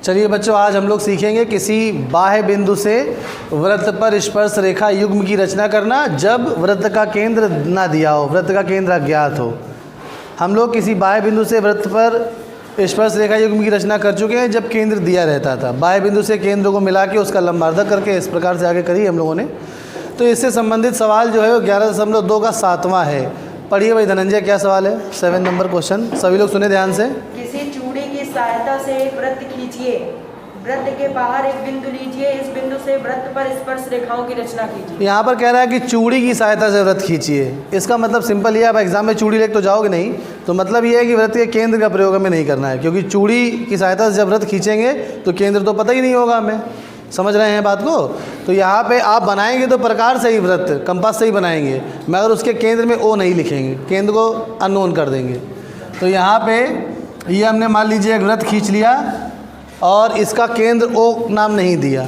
चलिए बच्चों, आज हम लोग सीखेंगे किसी बाह्य बिंदु से वृत्त पर स्पर्श रेखा युग्म की रचना करना जब वृत्त का केंद्र ना दिया हो, वृत्त का केंद्र अज्ञात हो। हम लोग किसी बाह्य बिंदु से वृत्त पर स्पर्श रेखा युग्म की रचना कर चुके हैं जब केंद्र दिया रहता था। बाह्य बिंदु से केंद्र को मिला के उसका लंबार्धक करके इस प्रकार से आगे करी हम लोगों ने। तो इससे संबंधित सवाल जो है वो 11.2 का 7वां है। पढ़िए भाई धनंजय, क्या सवाल है? 7 नंबर क्वेश्चन, सभी लोग सुने ध्यान से। किसी चूड़ी की सहायता से एक वृत्त खींचिए, वृत्त के बाहर एक बिंदु लीजिए, इस बिंदु से वृत्त पर स्पर्श रेखाओं की रचना कीजिए। यहाँ पर कह रहा है कि चूड़ी की सहायता से वृत्त खींचिए। इसका मतलब सिंपल ये, आप एग्जाम में चूड़ी लेके तो जाओगे नहीं, तो मतलब ये है कि वृत्त के केंद्र का प्रयोग हमें नहीं करना है, क्योंकि चूड़ी की सहायता से जब वृत्त खींचेंगे तो केंद्र तो पता ही नहीं होगा हमें। समझ रहे हैं बात को? तो यहाँ पे आप बनाएंगे तो प्रकार से ही वृत्त, कंपास से ही बनाएंगे, मगर उसके केंद्र में ओ नहीं लिखेंगे, केंद्र को अननोन कर देंगे। तो यहाँ पे ये हमने मान लीजिए एक वृत्त खींच लिया और इसका केंद्र ओ नाम नहीं दिया।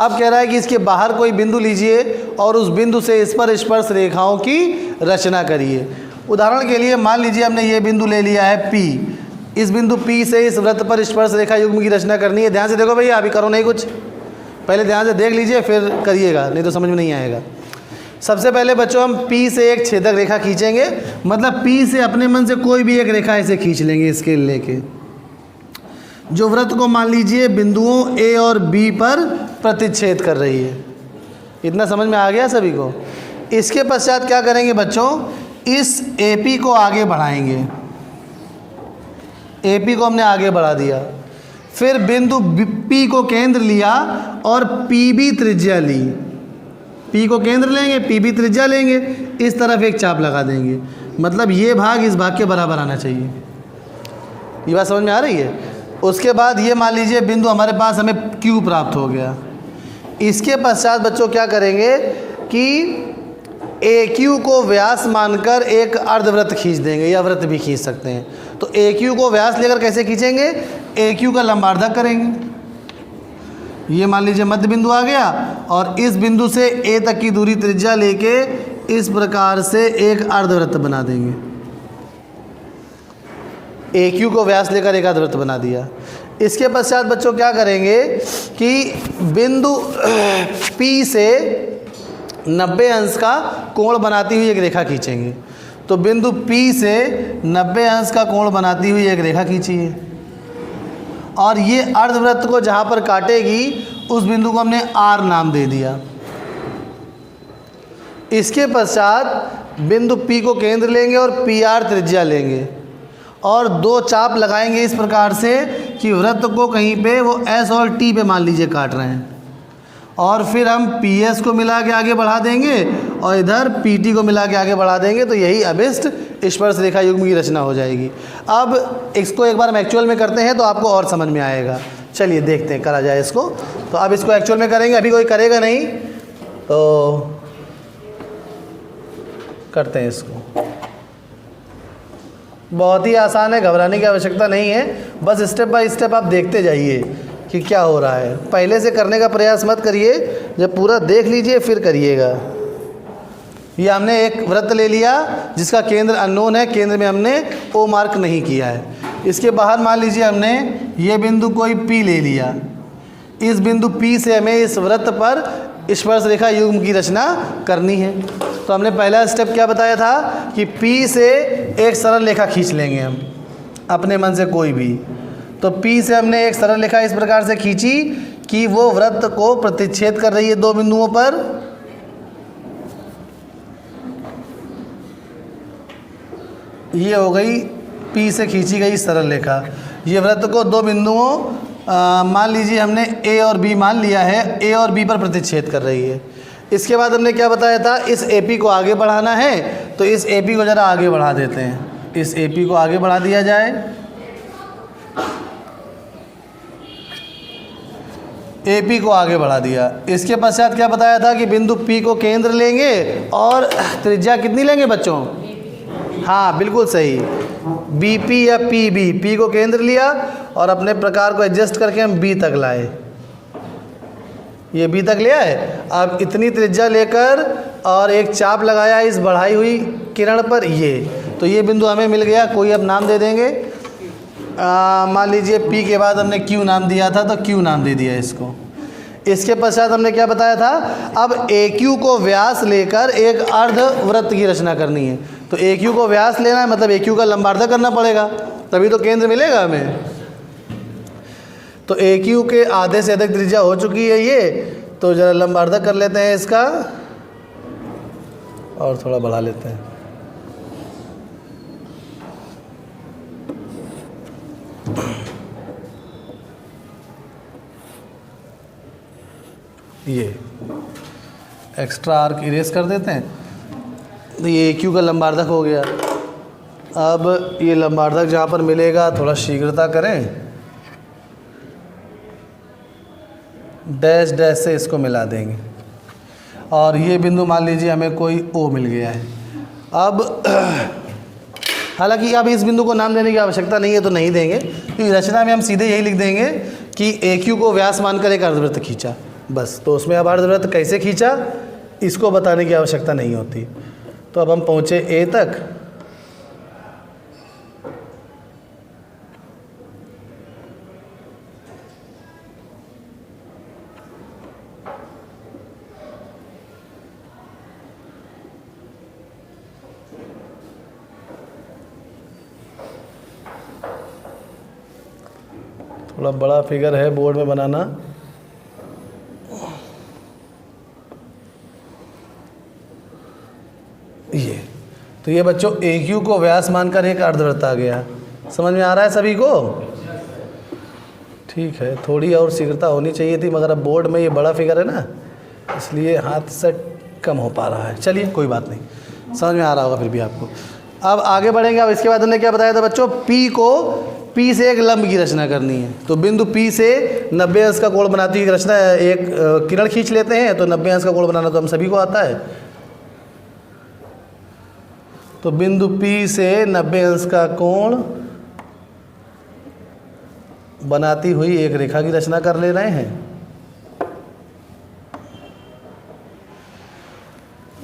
अब कह रहा है कि इसके बाहर कोई बिंदु लीजिए और उस बिंदु से इस पर स्पर्श रेखाओं की रचना करिए। उदाहरण के लिए मान लीजिए हमने ये बिंदु ले लिया है P। इस बिंदु P से इस वृत्त पर स्पर्श रेखा युग्म की रचना करनी है। ध्यान से देखो भैया, अभी करो नहीं कुछ, पहले ध्यान से देख लीजिए फिर करिएगा, नहीं तो समझ में नहीं आएगा। सबसे पहले बच्चों हम P से एक छेदक रेखा खींचेंगे, मतलब P से अपने मन से कोई भी एक रेखा ऐसे खींच लेंगे स्केल लेके, जो वृत्त को मान लीजिए बिंदुओं A और B पर प्रतिच्छेद कर रही है। इतना समझ में आ गया सभी को? इसके पश्चात क्या करेंगे बच्चों, इस AP को आगे बढ़ाएंगे। AP को हमने आगे बढ़ा दिया, फिर बिंदु P को केंद्र लिया और PB त्रिज्या ली। P को केंद्र लेंगे, PB त्रिज्या लेंगे, इस तरफ एक चाप लगा देंगे, मतलब ये भाग इस भाग के बराबर आना चाहिए। ये बात समझ में आ रही है? उसके बाद ये मान लीजिए बिंदु हमारे पास हमें Q प्राप्त हो गया। इसके पश्चात बच्चों क्या करेंगे कि AQ को व्यास मानकर एक अर्धवृत्त खींच देंगे, या वृत्त भी खींच सकते हैं। तो AQ को व्यास लेकर कैसे खींचेंगे, AQ का लंबार्धक करेंगे। ये मान लीजिए मध्य बिंदु आ गया और इस बिंदु से A तक की दूरी त्रिज्या लेके इस प्रकार से एक अर्धवृत्त बना देंगे। AQ को व्यास लेकर एक अर्धवृत्त बना दिया। इसके पश्चात बच्चों क्या करेंगे कि बिंदु P से 90 अंश का कोण बनाती हुई एक रेखा खींचेंगे। तो बिंदु P से 90 अंश का कोण बनाती हुई एक रेखा खींचिए, और ये अर्धवृत्त को जहाँ पर काटेगी उस बिंदु को हमने R नाम दे दिया। इसके पश्चात बिंदु P को केंद्र लेंगे और PR त्रिज्या लेंगे और दो चाप लगाएंगे इस प्रकार से कि वृत्त को कहीं पे वो S और T पे मान लीजिए काट रहे हैं, और फिर हम PS को मिला के आगे बढ़ा देंगे और इधर PT को मिला के आगे बढ़ा देंगे। तो यही अभिष्ट स्पर्श रेखा युग्म की रचना हो जाएगी। अब इसको एक बार हम एक्चुअल में करते हैं तो आपको और समझ में आएगा। चलिए देखते हैं, करा जाए इसको। तो अब इसको एक्चुअल में करेंगे, अभी कोई करेगा नहीं तो करते हैं इसको। बहुत ही आसान है, घबराने की आवश्यकता नहीं है, बस स्टेप बाय स्टेप आप देखते जाइए कि क्या हो रहा है। पहले से करने का प्रयास मत करिए, जब पूरा देख लीजिए फिर करिएगा। ये हमने एक वृत्त ले लिया जिसका केंद्र अननोन है, केंद्र में हमने ओ मार्क नहीं किया है। इसके बाहर मान लीजिए हमने ये बिंदु कोई P ले लिया। इस बिंदु P से हमें इस वृत्त पर स्पर्श रेखा युग्म की रचना करनी है। तो हमने पहला स्टेप क्या बताया था कि P से एक सरल रेखा खींच लेंगे हम अपने मन से कोई भी। तो P से हमने एक सरल रेखा इस प्रकार से खींची कि वो वृत्त को प्रतिच्छेद कर रही है दो बिंदुओं पर। ये हो गई P से खींची गई सरल रेखा। ये वृत्त को दो बिंदुओं मान लीजिए हमने A और B मान लिया है, A और B पर प्रतिच्छेद कर रही है। इसके बाद हमने क्या बताया था, इस AP को आगे बढ़ाना है। तो इस AP को ज़रा आगे बढ़ा देते हैं, इस AP को आगे बढ़ा दिया जाए। AP को आगे बढ़ा दिया। इसके पश्चात क्या बताया था कि बिंदु P को केंद्र लेंगे और त्रिज्या कितनी लेंगे बच्चों? हाँ बिल्कुल सही, BP या PB। P को केंद्र लिया और अपने प्रकार को एडजस्ट करके हम B तक लाए। ये B तक ले आए। अब इतनी त्रिज्या लेकर और एक चाप लगाया इस बढ़ाई हुई किरण पर, ये तो ये बिंदु हमें मिल गया। कोई अब नाम दे देंगे, मान लीजिए P के बाद हमने Q नाम दिया था, तो Q नाम दे दिया इसको। इसके पश्चात हमने क्या बताया था, अब AQ को व्यास लेकर एक अर्धवृत्त की रचना करनी है। तो AQ को व्यास लेना है, मतलब AQ का लंबार्धक करना पड़ेगा, तभी तो केंद्र मिलेगा हमें। तो AQ के आधे से अधिक त्रिज्या हो चुकी है ये, तो ज़रा लंबार्धक कर लेते हैं इसका और थोड़ा बढ़ा लेते हैं। ये एक्स्ट्रा आर्क इरेज कर देते हैं, तो ये AQ का लंबार्धक हो गया। अब ये लंबार्धक जहाँ पर मिलेगा थोड़ा शीघ्रता करें, डैश डैश से इसको मिला देंगे और ये बिंदु मान लीजिए हमें कोई O मिल गया है। अब हालांकि अब इस बिंदु को नाम देने की आवश्यकता नहीं है, तो नहीं देंगे, क्योंकि रचना में हम सीधे यही लिख देंगे कि AQ को व्यास मानकर एक अर्धवृत्त खींचा, बस। तो उसमें अब अर्धवृत्त कैसे खींचा इसको बताने की आवश्यकता नहीं होती। तो अब हम पहुँचे A तक, थोड़ा बड़ा फिगर है बोर्ड में बनाना। ये तो ये बच्चों AQ को व्यास मानकर एक अर्धवृत्त आ गया। समझ में आ रहा है सभी को? ठीक है, थोड़ी और शीघ्रता होनी चाहिए थी, मगर अब बोर्ड में ये बड़ा फिगर है ना, इसलिए हाथ से कम हो पा रहा है। चलिए कोई बात नहीं, समझ में आ रहा होगा फिर भी आपको। अब आगे बढ़ेंगे। अब इसके बाद हमने क्या बताया था बच्चों, P से एक लंब की रचना करनी है। तो बिंदु P से 90 अंश का कोण बनाती हुई रचना, एक किरण खींच लेते हैं। तो 90 अंश का कोण बनाना तो हम सभी को आता है। तो बिंदु P से 90 अंश का कोण बनाती हुई एक रेखा की रचना कर ले रहे हैं।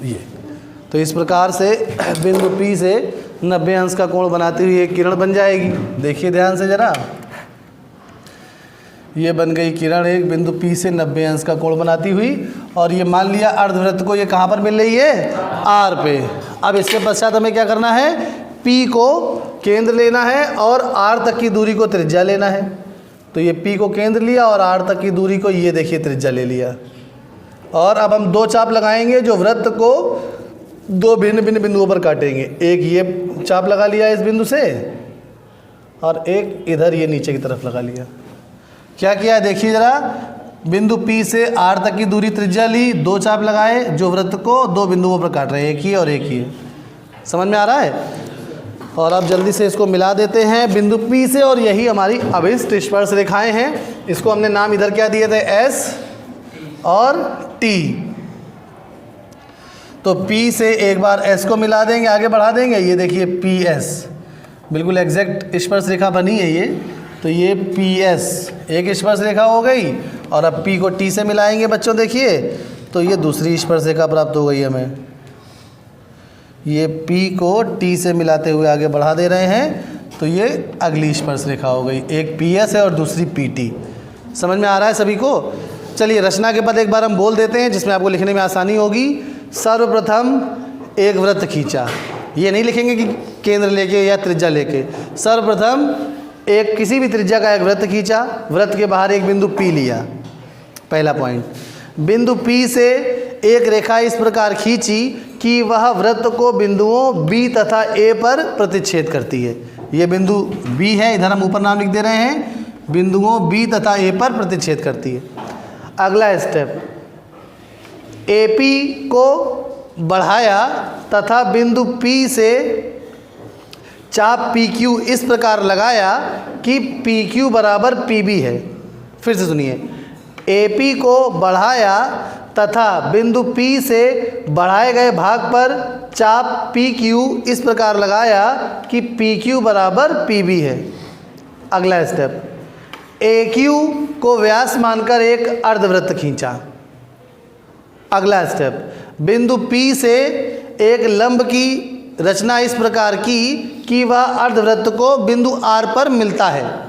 ये तो इस प्रकार से बिंदु P से 90 अंश का कोण बनाती हुई एक किरण बन जाएगी। देखिए ध्यान से जरा, ये बन गई किरण एक बिंदु P से 90 अंश का कोण बनाती हुई, और ये मान लिया अर्धवृत्त को ये कहाँ पर मिल रही है, R पे। अब इसके पश्चात हमें क्या करना है, P को केंद्र लेना है और R तक की दूरी को त्रिज्या लेना है। तो ये P को केंद्र लिया और R तक की दूरी को ये देखिए त्रिज्या ले लिया। और अब हम दो चाप लगाएंगे जो वृत्त को दो भिन्न भिन्न बिंदुओं पर काटेंगे। एक ये चाप लगा लिया इस बिंदु से, और एक इधर ये नीचे की तरफ लगा लिया। क्या किया देखिए ज़रा, बिंदु P से R तक की दूरी त्रिज्या ली, दो चाप लगाए जो वृत्त को दो बिंदुओं पर काट रहे हैं, एक ही और एक ही। समझ में आ रहा है? और अब जल्दी से इसको मिला देते हैं बिंदु P से, और यही हमारी अभिष्ट स्पर्श रेखाएं हैं। इसको हमने नाम इधर क्या दिए थे, S और T। तो P से एक बार S को मिला देंगे, आगे बढ़ा देंगे। ये देखिए PS, बिल्कुल एग्जैक्ट स्पर्श रेखा बनी है ये। तो ये PS एक स्पर्श रेखा हो गई, और अब P को T से मिलाएंगे बच्चों। देखिए तो ये दूसरी स्पर्श रेखा प्राप्त हो गई हमें। ये P को T से मिलाते हुए आगे बढ़ा दे रहे हैं, तो ये अगली स्पर्श रेखा हो गई। एक PS है और दूसरी PT। समझ में आ रहा है सभी को? चलिए रचना के पद एक बार हम बोल देते हैं, जिसमें आपको लिखने में आसानी होगी। सर्वप्रथम एक वृत्त खींचा, ये नहीं लिखेंगे कि केंद्र लेके या त्रिज्या लेके। सर्वप्रथम एक किसी भी त्रिज्या का एक वृत्त खींचा, वृत्त के बाहर एक बिंदु P लिया। पहला पॉइंट, बिंदु P से एक रेखा इस प्रकार खींची कि वह वृत्त को बिंदुओं B तथा A पर प्रतिच्छेद करती है। ये बिंदु B है, इधर हम ऊपर नाम लिख दे रहे हैं, बिंदुओं B तथा A पर प्रतिच्छेद करती है। अगला स्टेप, AP को बढ़ाया तथा बिंदु P से चाप PQ इस प्रकार लगाया कि PQ बराबर PB है। फिर से सुनिए, AP को बढ़ाया तथा बिंदु P से बढ़ाए गए भाग पर चाप PQ इस प्रकार लगाया कि PQ बराबर PB है। अगला स्टेप, AQ को व्यास मानकर एक अर्धवृत्त खींचा। अगला स्टेप, बिंदु P से एक लंब की रचना इस प्रकार की कि वह अर्धवृत्त को बिंदु आर पर मिलता है।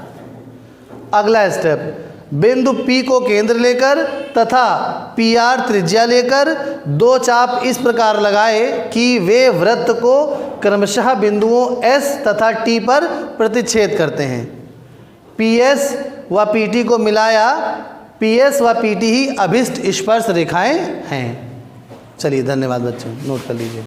अगला स्टेप, बिंदु P को केंद्र लेकर तथा PR त्रिज्या लेकर दो चाप इस प्रकार लगाए कि वे वृत्त को क्रमशः बिंदुओं S तथा T पर प्रतिच्छेद करते हैं। PS व PT को मिलाया PS व PT ही अभिष्ट स्पर्श रेखाएं हैं। चलिए, धन्यवाद बच्चों, नोट कर लीजिए।